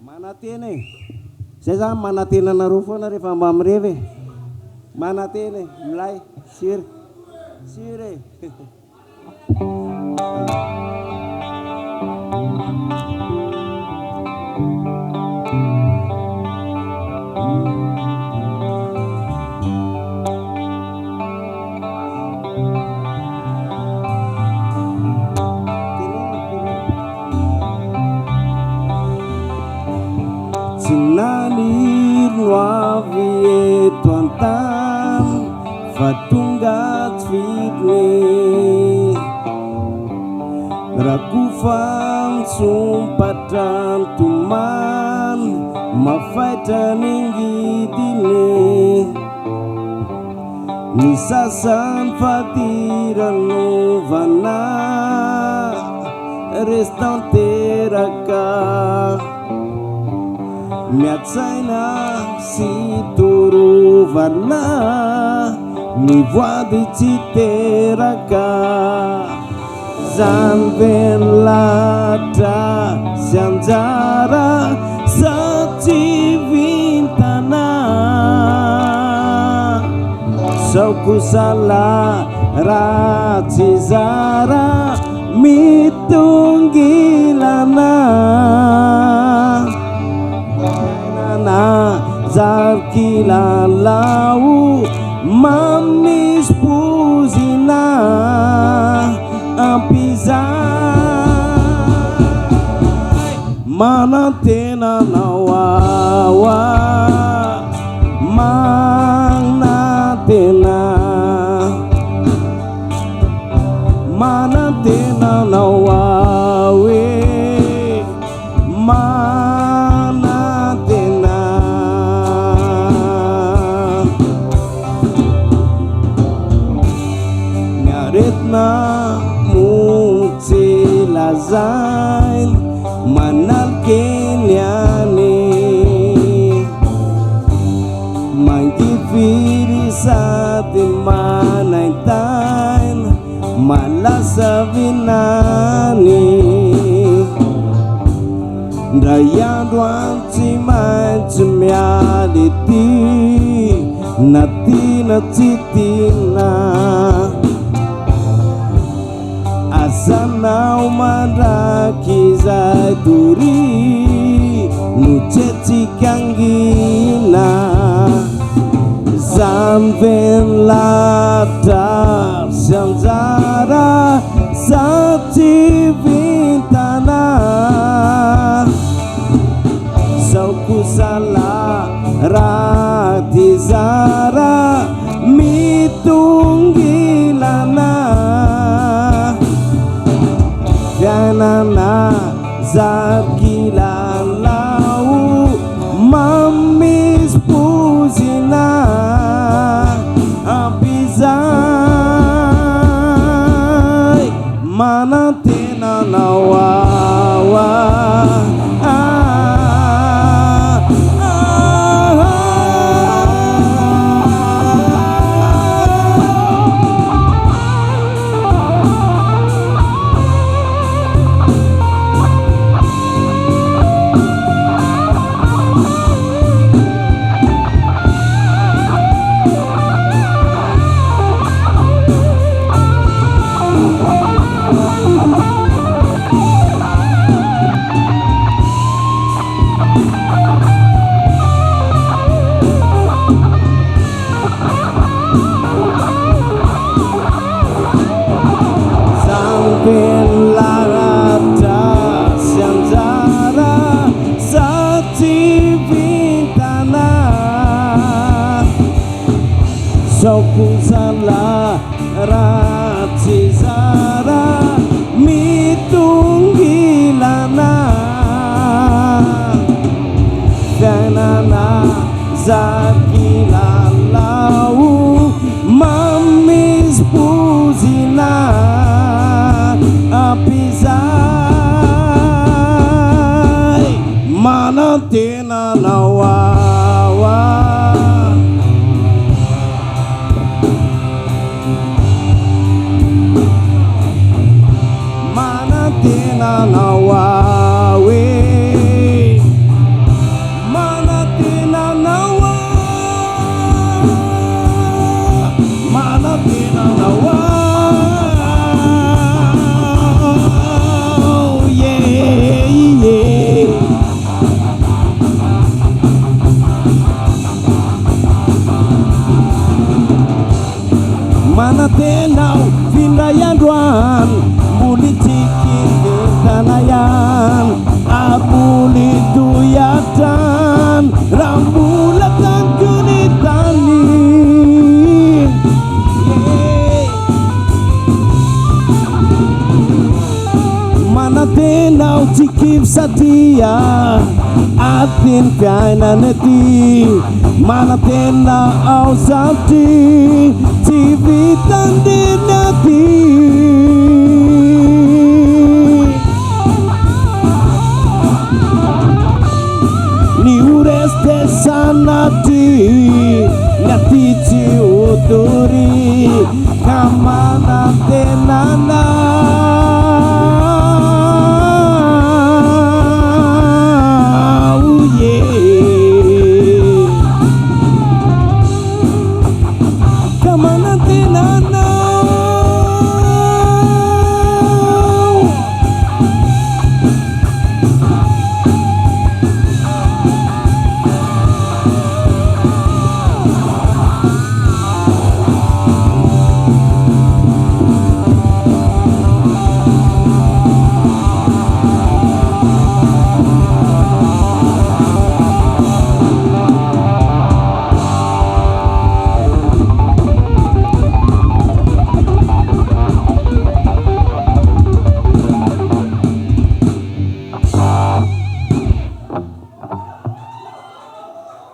Manatene. Saya manatena na rufo na refa mamreve. Manatene mulai sir sire. Sinanir nuavie tuantan fatunggat fitne rakufam sumpatan tuman mafaitan inggi dine nisasan fatiran novana restante raka miatsaina si turuvana mi voadi citeraka zanven lata sianjara sacivintana sauku salah racizara mitunggilana zarkilalau mamis puzina apizai mana tena nawawa mana tena nawawe na mutsilazain manal kenyane mangifiri sati manaitain malasavinani ndayanduan cimacemialiti natina citina asana umara kizai duri nuceci kanggina zanven latar sianjara sati vintana sauku salah ratizara mitunggilana nana zarkilalau mamis puzina apizai mana tena nawawa sauku salah racizara mitunggilana danana zarkilalau mamis puzina apizai mana tena nawawa nawawe muli tuyatan rambulan kang kunitani. Mana tenau cikip setia atin kaina neti, mana tenau sabti TV tandir nati. Ni ures desanati nati ci uturi kamana tenana